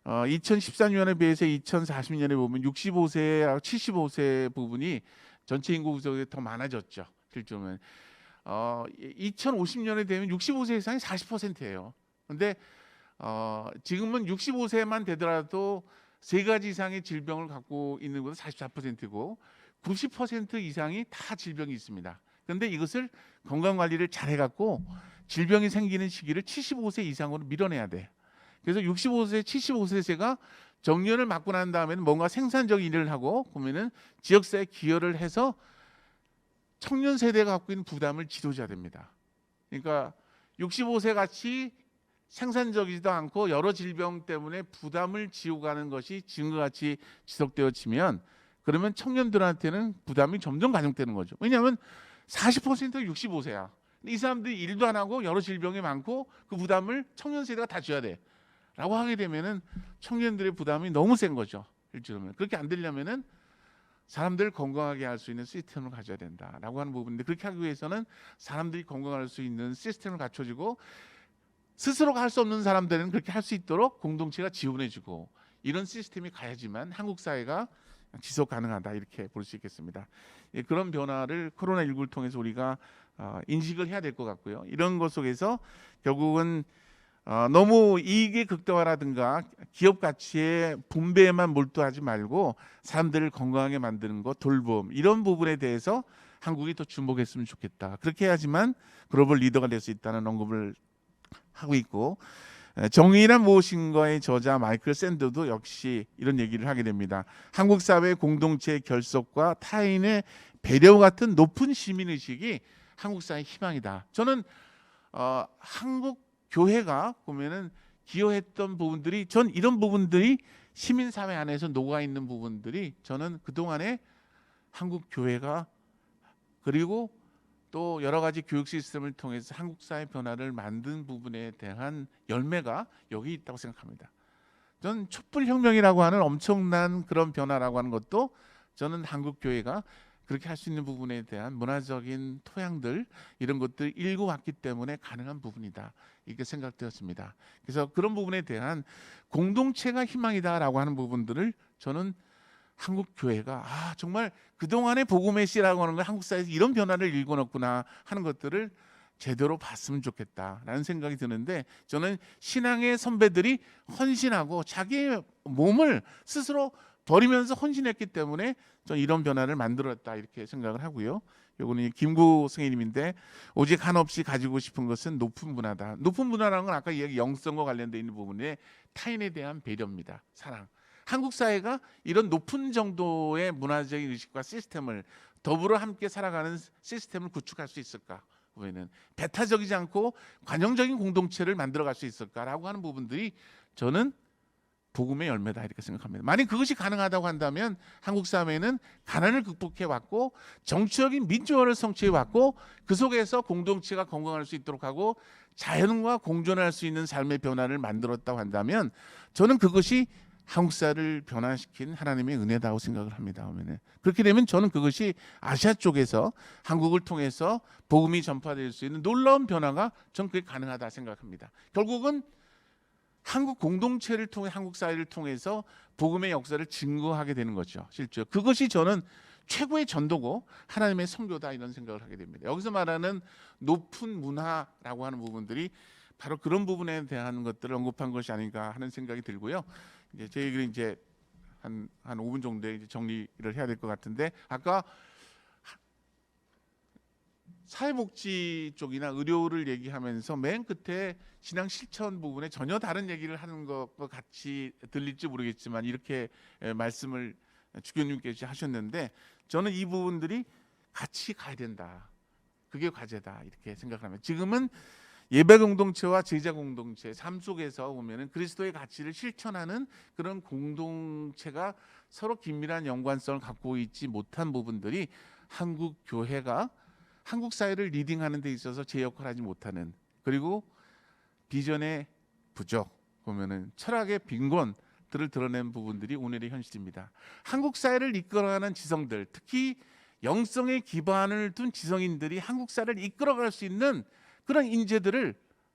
2014년에 비해서 2040년에 보면 65세하고 75세 부분이 전체 인구 구조에 더 많아졌죠. 실제로는 2050년에 되면 65세 이상이 40%예요. 그런데 지금은 65세만 되더라도 세 가지 이상의 질병을 갖고 있는 것은 44%고 90% 이상이 다 질병이 있습니다. 그런데 이것을 건강 관리를 잘 해갖고 질병이 생기는 시기를 75세 이상으로 밀어내야 돼. 그래서 65세, 75세가 정년을 맞고 난 다음에는 뭔가 생산적인 일을 하고 보면은 지역사회에 기여를 해서 청년 세대가 갖고 있는 부담을 지도져야 됩니다. 그러니까 65세 같이 생산적이지도 않고 여러 질병 때문에 부담을 지고 가는 것이 지금과 같이 지속되어지면 그러면 청년들한테는 부담이 점점 가중되는 거죠. 왜냐하면 40%가 65세야. 이 사람들이 일도 안 하고 여러 질병이 많고 그 부담을 청년 세대가 다 져야 돼. 라고 하게 되면은 청년들의 부담이 너무 센 거죠. 일주일은 그렇게 안 되려면은 사람들을 건강하게 할 수 있는 시스템을 가져야 된다라고 하는 부분인데 그렇게 하기 위해서는 사람들이 건강할 수 있는 시스템을 갖춰지고 스스로가 할 수 없는 사람들은 그렇게 할 수 있도록 공동체가 지원해주고 이런 시스템이 가야지만 한국 사회가 지속 가능하다 이렇게 볼 수 있겠습니다. 그런 변화를 코로나19를 통해서 우리가 인식을 해야 될 것 같고요. 이런 것 속에서 결국은 너무 이익의 극대화라든가 기업 가치의 분배에만 몰두하지 말고 사람들을 건강하게 만드는 것, 돌봄 이런 부분에 대해서 한국이 더 주목했으면 좋겠다. 그렇게 해야지만 글로벌 리더가 될 수 있다는 언급을 하고 있고 정의란 무엇인가의 저자 마이클 샌더도 역시 이런 얘기를 하게 됩니다. 한국 사회 공동체의 결속과 타인의 배려 같은 높은 시민의식이 한국 사회의 희망이다. 저는 한국 교회가 보면은 기여했던 부분들이 전 이런 부분들이 시민사회 안에서 녹아 있는 부분들이 저는 그동안에 한국 교회가 그리고 또 여러 가지 교육 시스템을 통해서 한국 사회 변화를 만든 부분에 대한 열매가 여기 있다고 생각합니다. 저는 촛불혁명이라고 하는 엄청난 그런 변화라고 하는 것도 저는 한국 교회가 그렇게 할 수 있는 부분에 대한 문화적인 토양들 이런 것들 읽어왔기 때문에 가능한 부분이다 이렇게 생각되었습니다. 그래서 그런 부분에 대한 공동체가 희망이다라고 하는 부분들을 저는 한국 교회가 정말 그동안의 복음의 씨라고 하는 걸 한국 사회에서 이런 변화를 일궈냈구나 하는 것들을 제대로 봤으면 좋겠다라는 생각이 드는데 저는 신앙의 선배들이 헌신하고 자기의 몸을 스스로 버리면서 헌신했기 때문에 저는 이런 변화를 만들었다 이렇게 생각을 하고요. 요거는 김구 성인님인데 오직 한없이 가지고 싶은 것은 높은 문화다. 높은 문화라는 건 아까 이야기 영성과 관련되어 있는 부분에 타인에 대한 배려입니다. 사랑. 한국 사회가 이런 높은 정도의 문화적인 의식과 시스템을 더불어 함께 살아가는 시스템을 구축할 수 있을까? 보면은 배타적이지 않고 관용적인 공동체를 만들어갈 수 있을까라고 하는 부분들이 저는 복음의 열매다 이렇게 생각합니다. 만약 그것이 가능하다고 한다면 한국 사회는 가난을 극복해 왔고 정치적인 민주화를 성취해 왔고 그 속에서 공동체가 건강할 수 있도록 하고 자연과 공존할 수 있는 삶의 변화를 만들었다고 한다면 저는 그것이 한국 사회를 변화시킨 하나님의 은혜다고 생각을 합니다. 그렇게 되면 저는 그것이 아시아 쪽에서 한국을 통해서 복음이 전파될 수 있는 놀라운 변화가 저는 그게 가능하다 생각합니다. 결국은 한국 공동체를 통해 한국 사회를 통해서 복음의 역사를 증거하게 되는 거죠. 실제 그것이 저는 최고의 전도고 하나님의 선교다 이런 생각을 하게 됩니다. 여기서 말하는 높은 문화라고 하는 부분들이 바로 그런 부분에 대한 것들을 언급한 것이 아닌가 하는 생각이 들고요. 이제 제 얘기를 이제 한 5분 정도에 이제 정리를 해야 될 것 같은데 아까 사회복지 쪽이나 의료를 얘기하면서 맨 끝에 신앙 실천 부분에 전혀 다른 얘기를 하는 것과 같이 들릴지 모르겠지만 이렇게 말씀을 주교님께서 하셨는데 저는 이 부분들이 같이 가야 된다. 그게 과제다 이렇게 생각합니다. 지금은 예배 공동체와 제자 공동체 삶 속에서 보면은 그리스도의 가치를 실천하는 그런 공동체가 서로 긴밀한 연관성을 갖고 있지 못한 부분들이 한국 교회가 한국 사회를 리딩하는 데 있어서 제 역할을 하지 못하는 그리고 비전의 부족 보면은 철학의 빈곤들을 드러낸 부분들이 오늘의 현실입니다. 한국 사회를 이끌어가는 지성들 특히 영성의 기반을 둔 지성인들이 한국 사회를 이끌어갈 수 있는 그런 인재들을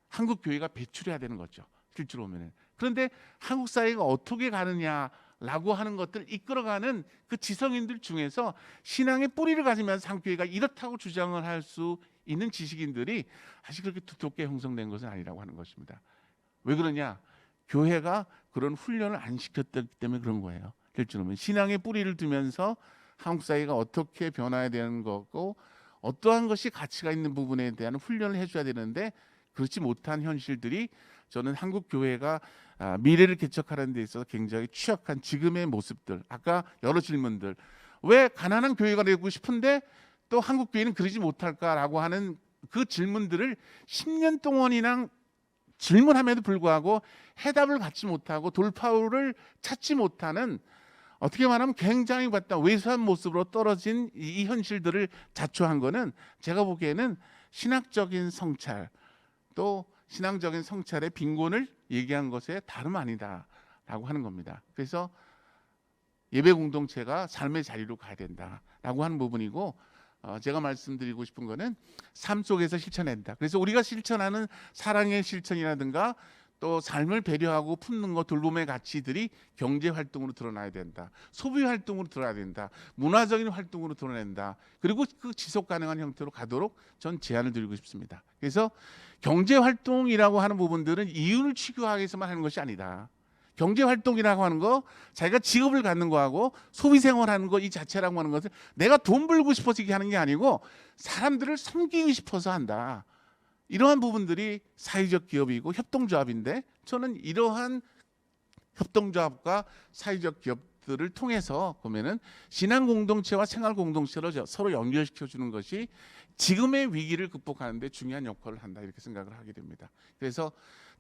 한국 교회가 배출해야 되는 거죠. 실제로 보면은. 그런데 한국 사회가 어떻게 가느냐라고 하는 것들을 이끌어가는 그 지성인들 중에서 신앙의 뿌리를 가지면서 한국 교회가 이렇다고 주장을 할 수 있는 지식인들이 아직 그렇게 두텁게 형성된 것은 아니라고 하는 것입니다. 왜 그러냐? 교회가 그런 훈련을 안 시켰기 때문에 그런 거예요. 실제로 보면 신앙의 뿌리를 두면서 한국 사회가 어떻게 변화해야 되는 거고 어떠한 것이 가치가 있는 부분에 대한 훈련을 해줘야 되는데 그렇지 못한 현실들이 저는 한국 교회가 미래를 개척하는 데 있어서 굉장히 취약한 지금의 모습들 아까 여러 질문들 왜 가난한 교회가 되고 싶은데 또 한국 교회는 그러지 못할까라고 하는 그 질문들을 10년 동안이나 질문함에도 불구하고 해답을 갖지 못하고 돌파구를 찾지 못하는 어떻게 말하면 굉장히 왜소한 모습으로 떨어진 이 현실들을 자초한 거는 제가 보기에는 신학적인 성찰 또 신앙적인 성찰의 빈곤을 얘기한 것에 다름 아니다라고 하는 겁니다. 그래서 예배 공동체가 삶의 자리로 가야 된다라고 하는 부분이고 제가 말씀드리고 싶은 거는 삶 속에서 실천한다. 그래서 우리가 실천하는 사랑의 실천이라든가 또 삶을 배려하고 품는 것 돌봄의 가치들이 경제 활동으로 드러나야 된다. 소비 활동으로 드러나야 된다. 문화적인 활동으로 드러낸다. 그리고 그 지속 가능한 형태로 가도록 전 제안을 드리고 싶습니다. 그래서 경제 활동이라고 하는 부분들은 이윤을 추구하기 위해서만 하는 것이 아니다. 경제 활동이라고 하는 거 자기가 직업을 갖는 거하고 소비 생활하는 거 이 자체라고 하는 것은 내가 돈 벌고 싶어서 이렇게 하는 게 아니고 사람들을 섬기고 싶어서 한다. 이러한 부분들이 사회적 기업이고 협동조합인데 저는 이러한 협동조합과 사회적 기업들을 통해서 보면은 신앙 공동체와 생활 공동체로 서로 연결시켜 주는 것이 지금의 위기를 극복하는 데 중요한 역할을 한다 이렇게 생각을 하게 됩니다. 그래서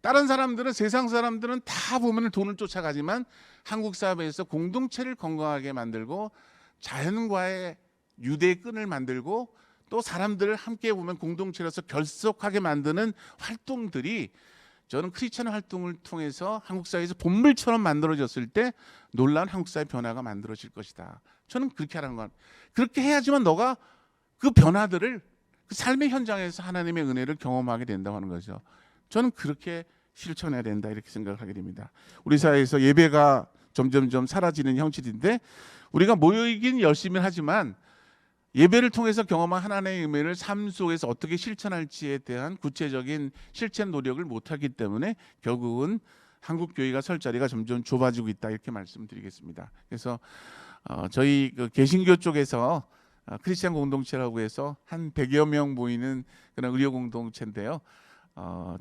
다른 사람들은 세상 사람들은 다 보면 돈을 쫓아가지만 한국 사회에서 공동체를 건강하게 만들고 자연과의 유대의 끈을 만들고 또 사람들을 함께 보면 공동체로서 결속하게 만드는 활동들이 저는 크리스천 활동을 통해서 한국 사회에서 본물처럼 만들어졌을 때 놀라운 한국 사회 변화가 만들어질 것이다. 저는 그렇게 하라는 건 그렇게 해야지만 너가 그 변화들을 그 삶의 현장에서 하나님의 은혜를 경험하게 된다고 하는 거죠. 저는 그렇게 실천해야 된다 이렇게 생각을 하게 됩니다. 우리 사회에서 예배가 점점점 사라지는 형질인데 우리가 모여있긴 열심히 하지만 예배를 통해서 경험한 하나님의 은혜를 삶 속에서 어떻게 실천할지에 대한 구체적인 실천 노력을 못하기 때문에 결국은 한국 교회가 설 자리가 점점 좁아지고 있다 이렇게 말씀드리겠습니다. 그래서 저희 그 개신교 쪽에서 크리스찬 공동체라고 해서 한 100여 명 모이는 그런 의료 공동체인데요.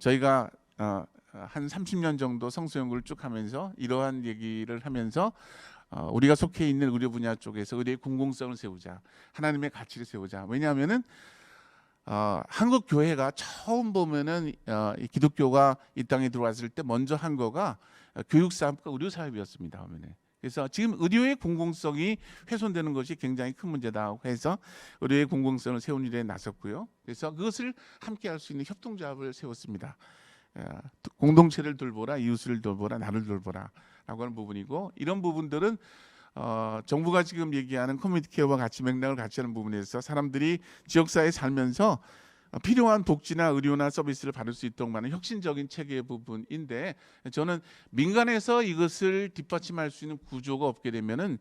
저희가 한 30년 정도 성서 연구를 쭉 하면서 이러한 얘기를 하면서 우리가 속해 있는 의료 분야 쪽에서 의료의 공공성을 세우자, 하나님의 가치를 세우자. 왜냐하면은 한국 교회가 처음 보면은 이 기독교가 이 땅에 들어왔을 때 먼저 한 거가 교육 사업과 의료 사업이었습니다. 그래서 지금 의료의 공공성이 훼손되는 것이 굉장히 큰 문제다 해서 의료의 공공성을 세우는 일에 나섰고요. 그래서 그것을 함께 할 수 있는 협동조합을 세웠습니다. 공동체를 돌보라, 이웃을 돌보라, 나를 돌보라 라고 하는 부분이고, 이런 부분들은 정부가 지금 얘기하는 커뮤니티 케어와 같이 맥락을 같이 하는 부분에서 사람들이 지역사회에 살면서 필요한 복지나 의료나 서비스를 받을 수 있도록 하는 혁신적인 체계의 부분인데, 저는 민간에서 이것을 뒷받침할 수 있는 구조가 없게 되면은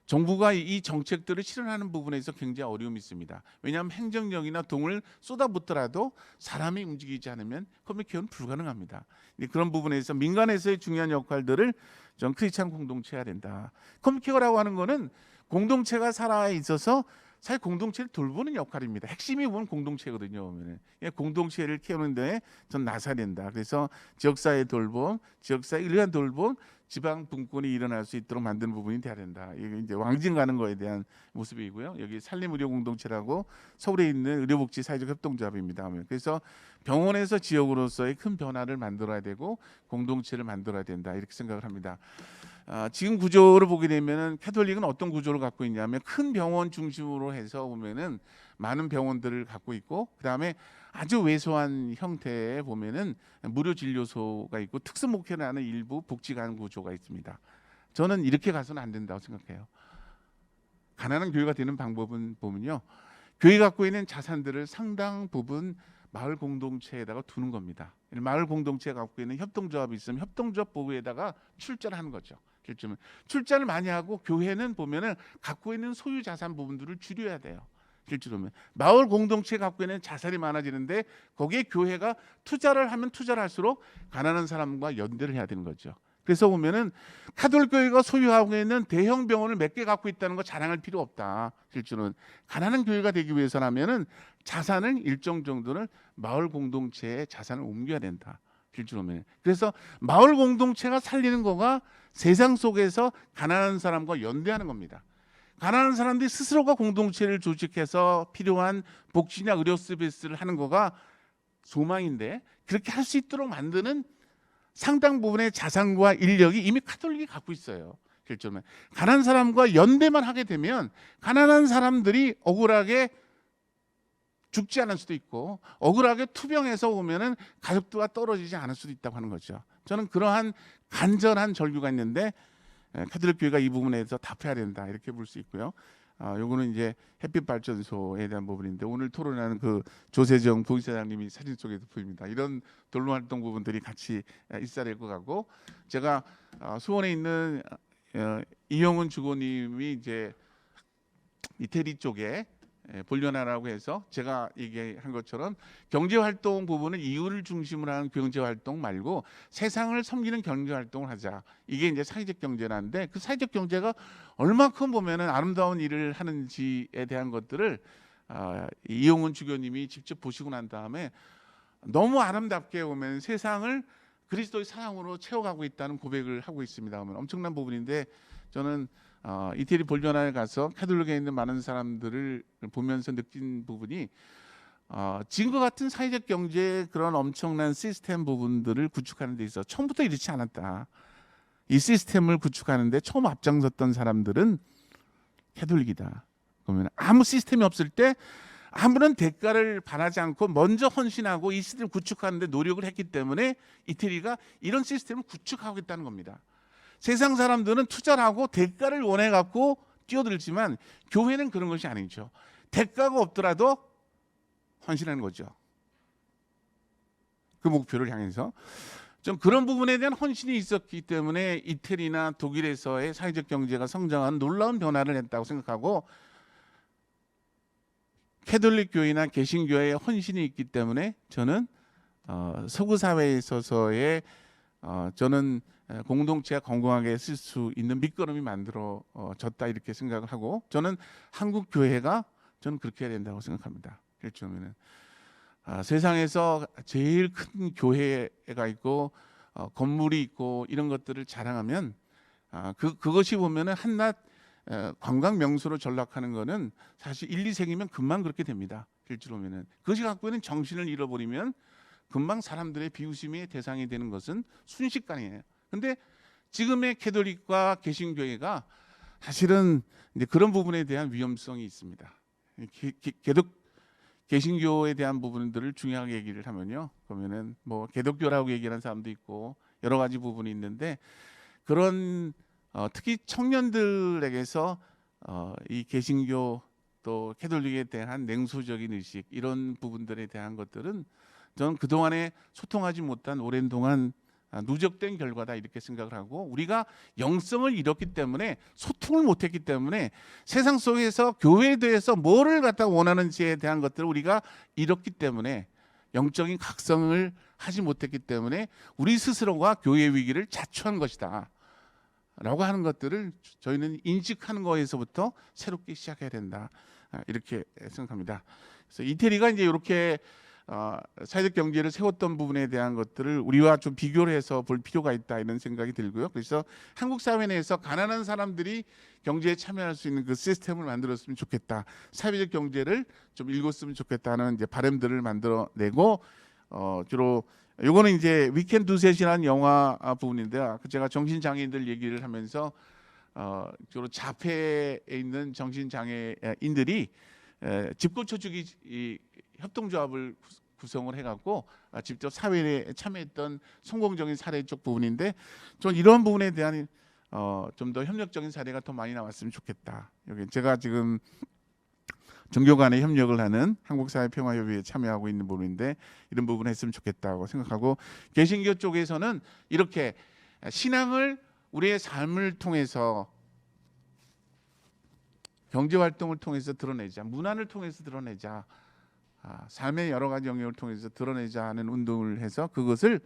정부가 이 정책들을 실현하는 부분에서 굉장히 어려움이 있습니다. 왜냐하면 행정력이나 돈을 쏟아붓더라도 사람이 움직이지 않으면 커뮤니티 케어는 불가능합니다. 그런 부분에서 민간에서의 중요한 역할들을 전 크리스찬 공동체 해야 된다. 커뮤니티 케어라고 하는 거는 공동체가 살아 있어서 사실 공동체를 돌보는 역할입니다. 핵심이 보면 공동체거든요. 공동체를 키우는데 전 나서야 된다. 그래서 지역사회 돌봄, 지역사회 일반 돌봄, 지방 분권이 일어날 수 있도록 만드는 부분이 돼야 된다. 이게 이제 왕진 가는 거에 대한 모습이고요. 여기 산림의료공동체라고 서울에 있는 의료복지 사회적 협동조합입니다. 그래서 병원에서 지역으로서의 큰 변화를 만들어야 되고 공동체를 만들어야 된다. 이렇게 생각을 합니다. 지금 구조를 보게 되면은 캐톨릭은 어떤 구조를 갖고 있냐면 큰 병원 중심으로 해서 보면은 많은 병원들을 갖고 있고, 그다음에 아주 왜소한 형태에 보면은 무료 진료소가 있고 특수 목회를 하는 일부 복지관 구조가 있습니다. 저는 이렇게 가서는 안 된다고 생각해요. 가난한 교회가 되는 방법은 보면요, 교회 갖고 있는 자산들을 상당 부분 마을 공동체에다가 두는 겁니다. 마을 공동체가 갖고 있는 협동조합이 있으면 협동조합 보호에다가 출자를 하는 거죠. 출자를 많이 하고, 교회는 보면은 갖고 있는 소유 자산 부분들을 줄여야 돼요. 실제로는 마을 공동체가 갖고 있는 자산이 많아지는데 거기에 교회가 투자를 하면 투자를 할수록 가난한 사람과 연대를 해야 되는 거죠. 그래서 보면은 카톨릭 교회가 소유하고 있는 대형 병원을 몇 개 갖고 있다는 거 자랑할 필요 없다. 실제로는 가난한 교회가 되기 위해서라면은 자산을 일정 정도는 마을 공동체에 자산을 옮겨야 된다. 실제로는. 그래서 마을 공동체가 살리는 거가 세상 속에서 가난한 사람과 연대하는 겁니다. 가난한 사람들이 스스로가 공동체를 조직해서 필요한 복지나 의료 서비스를 하는 거가 소망인데, 그렇게 할 수 있도록 만드는 상당 부분의 자산과 인력이 이미 카톨릭이 갖고 있어요. 실제로는 가난한 사람과 연대만 하게 되면 가난한 사람들이 억울하게 죽지 않을 수도 있고, 억울하게 투병해서 오면은 가족도가 떨어지지 않을 수도 있다고 하는 거죠. 저는 그러한 간절한 절규가 있는데 카톨릭 교회가 이 부분에 대해서 답해야 된다, 이렇게 볼 수 있고요. 요거는 이제 햇빛 발전소에 대한 부분인데, 오늘 토론하는 그 조세정 부의사장님이 사진 속에도 보입니다. 이런 돌봄 활동 부분들이 같이 있어야 될 것 같고, 제가 수원에 있는 이영훈 주고님이 이제 이태리 쪽에 볼려나라고 해서 제가 얘기한 것처럼 경제활동 부분은 이웃을 중심으로 하는 경제활동 말고 세상을 섬기는 경제활동을 하자. 이게 이제 사회적 경제라는데, 그 사회적 경제가 얼마큼 보면은 아름다운 일을 하는지에 대한 것들을 이용훈 주교님이 직접 보시고 난 다음에 너무 아름답게 보면 세상을 그리스도의 사랑으로 채워가고 있다는 고백을 하고 있습니다. 엄청난 부분인데, 저는 이태리 볼리비아에 가서 카톨릭에 있는 많은 사람들을 보면서 느낀 부분이 지금과 같은 사회적 경제의 그런 엄청난 시스템 부분들을 구축하는 데 있어 처음부터 이렇지 않았다. 이 시스템을 구축하는데 처음 앞장섰던 사람들은 카톨릭이다. 그러면 아무 시스템이 없을 때 아무런 대가를 바라지 않고 먼저 헌신하고 이 시스템을 구축하는데 노력을 했기 때문에 이태리가 이런 시스템을 구축하겠다는 겁니다. 세상 사람들은 투자를 하고 대가를 원해 갖고 뛰어들지만 교회는 그런 것이 아니죠. 대가가 없더라도 헌신하는 거죠. 그 목표를 향해서 좀 그런 부분에 대한 헌신이 있었기 때문에 이태리나 독일에서의 사회적 경제가 성장한 놀라운 변화를 했다고 생각하고, 캐톨릭 교회나 개신교회의 헌신이 있기 때문에 저는 서구 사회에 있어서의 저는 공동체가 건강하게 쓸 수 있는 밑거름이 만들어졌다, 이렇게 생각을 하고, 저는 한국 교회가 저는 그렇게 해야 된다고 생각합니다. 일종면은 세상에서 제일 큰 교회가 있고 건물이 있고 이런 것들을 자랑하면 그것이 보면은 한낱 관광 명소로 전락하는 거는 사실 1, 2세기면 금방 그렇게 됩니다. 실제로 보면은 그것이 갖고 있는 정신을 잃어버리면 금방 사람들의 비웃음의 대상이 되는 것은 순식간이에요. 근데 지금의 캐톨릭과 개신교회가 사실은 이제 그런 부분에 대한 위험성이 있습니다. 개신교에 대한 부분들을 중요하게 얘기를 하면요, 그러면은 뭐 개독교라고 얘기하는 사람도 있고 여러 가지 부분이 있는데 그런 특히 청년들에게서 이 개신교 또 캐톨릭에 대한 냉소적인 의식 이런 부분들에 대한 것들은 저는 그동안에 소통하지 못한 오랜 동안 누적된 결과다 이렇게 생각을 하고 우리가 영성을 잃었기 때문에 소통을 못했기 때문에 세상 속에서 교회에 대해서 뭐를 갖다 원하는지에 대한 것들을 우리가 잃었기 때문에 영적인 각성을 하지 못했기 때문에 우리 스스로가 교회 위기를 자초한 것이다 라고 하는 것들을 저희는 인식하는 거에서부터 새롭게 시작해야 된다 이렇게 생각합니다. 그래서 이태리가 이제 이렇게 사회적 경제를 세웠던 부분에 대한 것들을 우리와 좀 비교를 해서 볼 필요가 있다 이런 생각이 들고요. 그래서 한국 사회 내에서 가난한 사람들이 경제에 참여할 수 있는 그 시스템을 만들었으면 좋겠다. 사회적 경제를 좀 읽었으면 좋겠다는 이제 바람들을 만들어내고 주로 요거는 이제 위켄 두셋이라는 영화 부분인데요. 제가 정신장애인들 얘기를 하면서 주로 자폐에 있는 정신장애인들이 집고쳐주기 협동조합을 구성을 해갖고 직접 사회에 참여했던 성공적인 사례 쪽 부분인데 전 이런 부분에 대한 좀 더 협력적인 사례가 더 많이 나왔으면 좋겠다. 여기 제가 지금 종교 간의 협력을 하는 한국사회평화협의회에 참여하고 있는 부분인데 이런 부분 했으면 좋겠다고 생각하고 개신교 쪽에서는 이렇게 신앙을 우리의 삶을 통해서 경제활동을 통해서 드러내자, 문화를 통해서 드러내자, 삶의 여러 가지 영역을 통해서 드러내자 하는 운동을 해서 그것을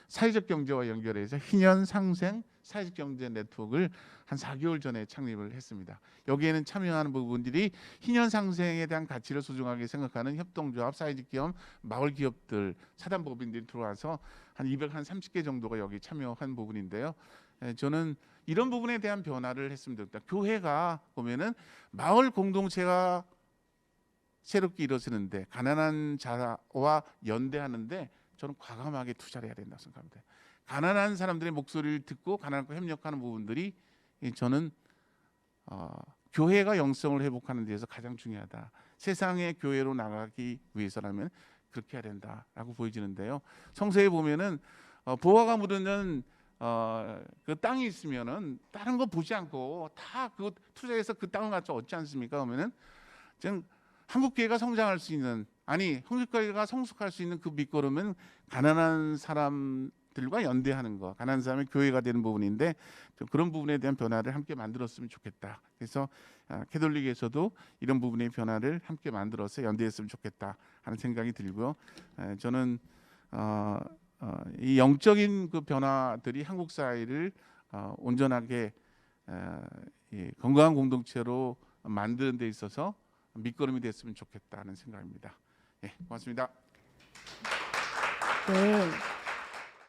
사회적 경제와 연결해서 희년 상생 사회적 경제 네트워크를 한 4개월 전에 창립을 했습니다. 여기에는 참여하는 부분들이 희년 상생에 대한 가치를 소중하게 생각하는 협동조합, 사회적 기업, 마을 기업들, 사단법인들이 들어와서 한 230개 정도가 여기 참여한 부분인데요. 저는 이런 부분에 대한 변화를 했으면 좋겠다. 교회가 보면은 마을 공동체가 새롭게 일어서는데 가난한 자와 연대하는데 저는 과감하게 투자를 해야 된다고 생각합니다. 가난한 사람들의 목소리를 듣고 가난과 협력하는 부분들이 저는 교회가 영성을 회복하는 데서 가장 중요하다. 세상의 교회로 나가기 위해서라면 그렇게 해야 된다라고 보여지는데요. 성서에 보면은 보화가 묻는 그 땅이 있으면은 다른 거 보지 않고 다 그 투자해서 그 땅을 갖다 얻지 않습니까? 그러면은 지금 한국교회가 성장할 수 있는 한국교회가 성숙할 수 있는 그 밑거름은 가난한 사람들과 연대하는 거, 가난한 사람의 교회가 되는 부분인데 좀 그런 부분에 대한 변화를 함께 만들었으면 좋겠다. 그래서 캐톨릭에서도 이런 부분의 변화를 함께 만들어서 연대했으면 좋겠다 하는 생각이 들고요. 저는 이 영적인 그 변화들이 한국 사회를 온전하게 건강한 공동체로 만드는 데 있어서 밑거름이 됐으면 좋겠다는 생각입니다. 네, 고맙습니다. 네.